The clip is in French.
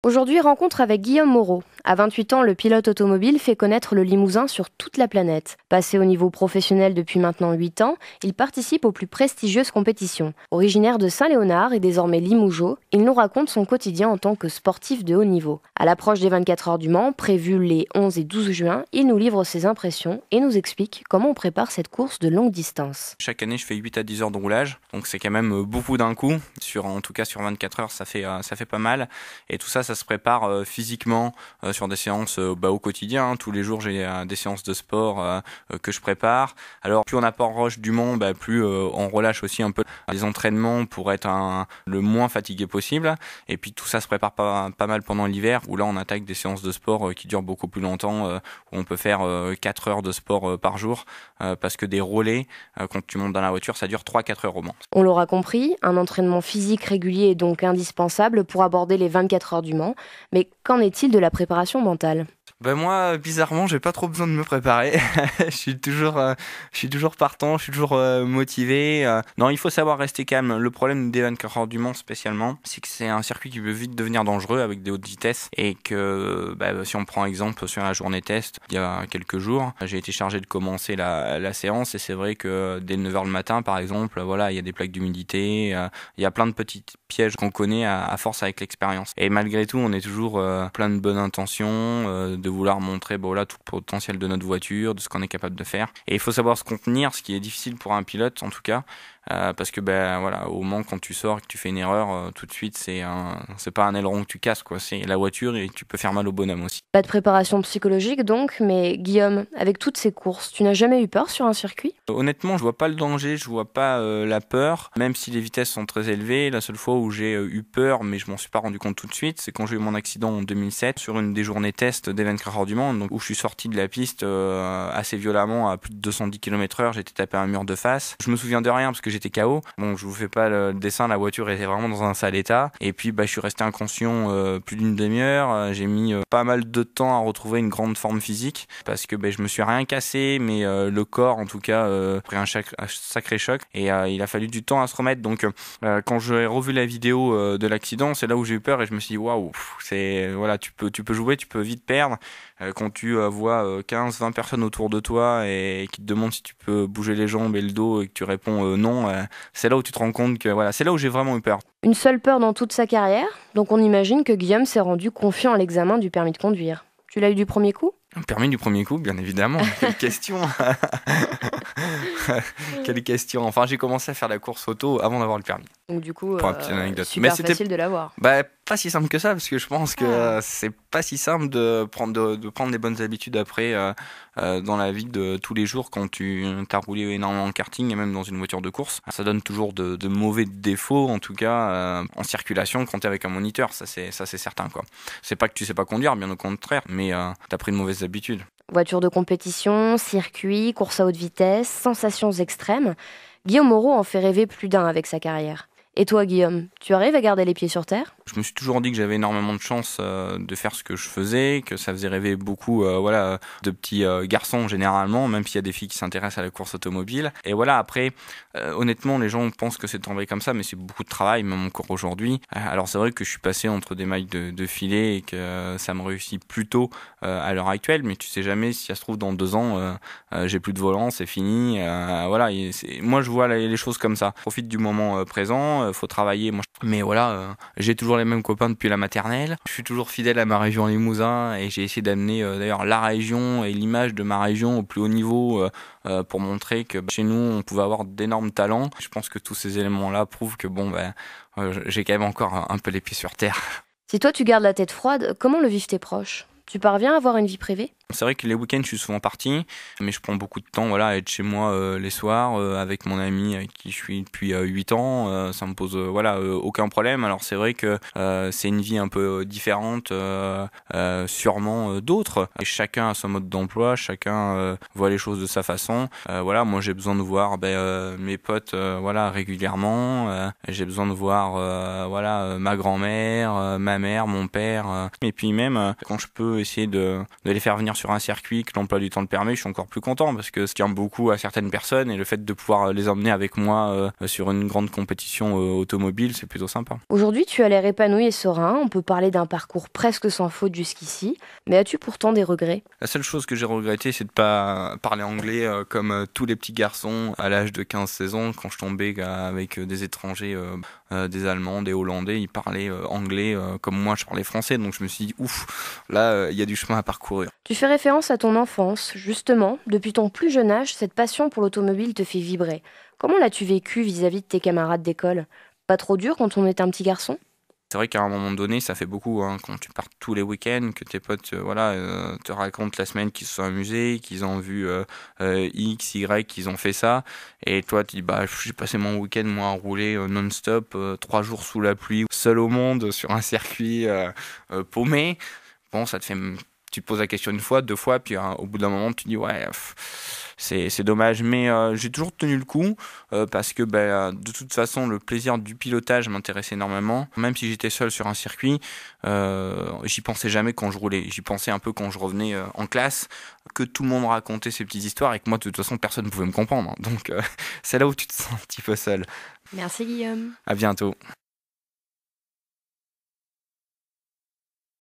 Aujourd'hui, rencontre avec Guillaume Moreau. À 28 ans, le pilote automobile fait connaître le Limousin sur toute la planète. Passé au niveau professionnel depuis maintenant 8 ans, il participe aux plus prestigieuses compétitions. Originaire de Saint-Léonard et désormais limougeot, il nous raconte son quotidien en tant que sportif de haut niveau. À l'approche des 24 heures du Mans, prévues les 11 et 12 juin, il nous livre ses impressions et nous explique comment on prépare cette course de longue distance. Chaque année, je fais 8 à 10 heures de roulage, donc c'est quand même beaucoup d'un coup. En tout cas, sur 24 heures, ça fait pas mal. Et tout ça se prépare physiquement sur des séances au quotidien. Tous les jours, j'ai des séances de sport que je prépare. Alors, plus on approche du Mans, plus on relâche aussi un peu les entraînements pour être le moins fatigué possible. Et puis tout ça se prépare pas mal pendant l'hiver, où là, on attaque des séances de sport qui durent beaucoup plus longtemps, où on peut faire 4 heures de sport par jour, parce que des relais, quand tu montes dans la voiture, ça dure 3-4 heures au Mans. On l'aura compris, un entraînement physique régulier est donc indispensable pour aborder les 24 heures du Mans. Mais qu'en est-il de la préparation mentale ? Moi, bizarrement, j'ai pas trop besoin de me préparer. je suis toujours partant, je suis toujours motivé. Non, il faut savoir rester calme. Le problème des 24 heures du Mans spécialement, c'est que c'est un circuit qui peut vite devenir dangereux avec des hautes vitesses et que si on prend exemple sur la journée test, il y a quelques jours, j'ai été chargé de commencer la séance et c'est vrai que dès 9h le matin, par exemple, il y a des plaques d'humidité, il y a plein de petits pièges qu'on connaît à force avec l'expérience. Et malgré tout, on est toujours plein de bonnes intentions, de vouloir montrer tout le potentiel de notre voiture, de ce qu'on est capable de faire. Et il faut savoir se contenir, ce qui est difficile pour un pilote en tout cas, parce que au Mans, quand tu sors et que tu fais une erreur, tout de suite c'est pas un aileron que tu casses, quoi. C'est la voiture et tu peux faire mal au bonhomme aussi. Pas de préparation psychologique donc, mais Guillaume, avec toutes ces courses, tu n'as jamais eu peur sur un circuit ? Honnêtement, je vois pas le danger, je vois pas la peur, même si les vitesses sont très élevées. La seule fois où j'ai eu peur, mais je m'en suis pas rendu compte tout de suite, c'est quand j'ai eu mon accident en 2007 sur une des journées test des 24 heures du Mans, donc où je suis sorti de la piste assez violemment à plus de 210 km/h, j'étais tapé un mur de face. Je me souviens de rien parce que j'étais KO. Bon, je vous fais pas le dessin, la voiture était vraiment dans un sale état. Et puis je suis resté inconscient plus d'une demi-heure. J'ai mis pas mal de temps à retrouver une grande forme physique parce que je me suis rien cassé, mais le corps en tout cas pris un sacré choc et il a fallu du temps à se remettre. Donc quand j'ai revu la vidéo de l'accident, c'est là où j'ai eu peur et je me suis dit waouh, tu peux jouer, tu peux vite perdre. Quand tu vois 15-20 personnes autour de toi et qui te demandent si tu peux bouger les jambes et le dos et que tu réponds non, c'est là où tu te rends compte que c'est là où j'ai vraiment eu peur. Une seule peur dans toute sa carrière, donc on imagine que Guillaume s'est rendu confiant à l'examen du permis de conduire. Tu l'as eu du premier coup ? Un permis du premier coup, bien évidemment. Quelle question. Quelle question. Enfin, j'ai commencé à faire la course auto avant d'avoir le permis. Donc du coup, pour une petite anecdote. super facile de l'avoir. Pas si simple que ça, parce que je pense que c'est pas si simple de prendre des bonnes habitudes après dans la vie de tous les jours quand tu as roulé énormément en karting et même dans une voiture de course. Ça donne toujours de mauvais défauts, en tout cas en circulation quand tu es avec un moniteur, ça c'est certain, quoi. C'est pas que tu sais pas conduire, bien au contraire, mais tu as pris de mauvaises habitudes. Voiture de compétition, circuit, course à haute vitesse, sensations extrêmes. Guillaume Moreau en fait rêver plus d'un avec sa carrière. Et toi, Guillaume, tu arrives à garder les pieds sur terre ? Je me suis toujours dit que j'avais énormément de chance de faire ce que je faisais, que ça faisait rêver beaucoup de petits garçons généralement, même s'il y a des filles qui s'intéressent à la course automobile. Et après, honnêtement, les gens pensent que c'est tombé comme ça, mais c'est beaucoup de travail, même encore aujourd'hui. Alors c'est vrai que je suis passé entre des mailles de filet et que ça me réussit plutôt à l'heure actuelle, mais tu sais jamais si ça se trouve dans 2 ans, j'ai plus de volant, c'est fini. Moi je vois les choses comme ça. Profite du moment présent, faut travailler. Mais j'ai toujours les mêmes copains depuis la maternelle. Je suis toujours fidèle à ma région Limousin et j'ai essayé d'amener d'ailleurs la région et l'image de ma région au plus haut niveau pour montrer que chez nous on pouvait avoir d'énormes talents. Je pense que tous ces éléments-là prouvent que j'ai quand même encore un peu les pieds sur terre. Si toi tu gardes la tête froide, comment le vivent tes proches ? Tu parviens à avoir une vie privée ? C'est vrai que les week-ends, je suis souvent parti, mais je prends beaucoup de temps à être chez moi les soirs avec mon ami avec qui je suis depuis 8 ans. Ça me pose aucun problème. Alors c'est vrai que c'est une vie un peu différente sûrement d'autres. Et chacun a son mode d'emploi, chacun voit les choses de sa façon. Moi j'ai besoin de voir mes potes régulièrement. J'ai besoin de voir ma grand-mère, ma mère, mon père. Et puis même quand je peux essayer de les faire venir sur sur un circuit, que l'emploi du temps le permet, je suis encore plus content parce que ça tient beaucoup à certaines personnes et le fait de pouvoir les emmener avec moi sur une grande compétition automobile, c'est plutôt sympa. Aujourd'hui, tu as l'air épanoui et serein. On peut parler d'un parcours presque sans faute jusqu'ici. Mais as-tu pourtant des regrets ? La seule chose que j'ai regretté, c'est de pas parler anglais comme tous les petits garçons à l'âge de 15-16 ans. Quand je tombais avec des étrangers, des Allemands, des Hollandais, ils parlaient anglais comme moi je parlais français. Donc je me suis dit, ouf, là, il y a du chemin à parcourir. Tu fais référence à ton enfance. Justement, depuis ton plus jeune âge, cette passion pour l'automobile te fait vibrer. Comment l'as-tu vécu vis-à-vis de tes camarades d'école ? Pas trop dur quand on est un petit garçon ? C'est vrai qu'à un moment donné, ça fait beaucoup hein, quand tu pars tous les week-ends, que tes potes te racontent la semaine qu'ils se sont amusés, qu'ils ont vu X, Y, qu'ils ont fait ça. Et toi, tu dis, j'ai passé mon week-end moi à rouler non-stop, 3 jours sous la pluie, seul au monde, sur un circuit paumé. Bon, tu te poses la question une fois, 2 fois, puis au bout d'un moment, tu te dis, ouais, c'est dommage. Mais j'ai toujours tenu le coup parce que de toute façon, le plaisir du pilotage m'intéressait énormément. Même si j'étais seul sur un circuit, j'y pensais jamais quand je roulais. J'y pensais un peu quand je revenais en classe, que tout le monde racontait ses petites histoires et que moi, de toute façon, personne ne pouvait me comprendre. Donc, c'est là où tu te sens un petit peu seul. Merci Guillaume. À bientôt.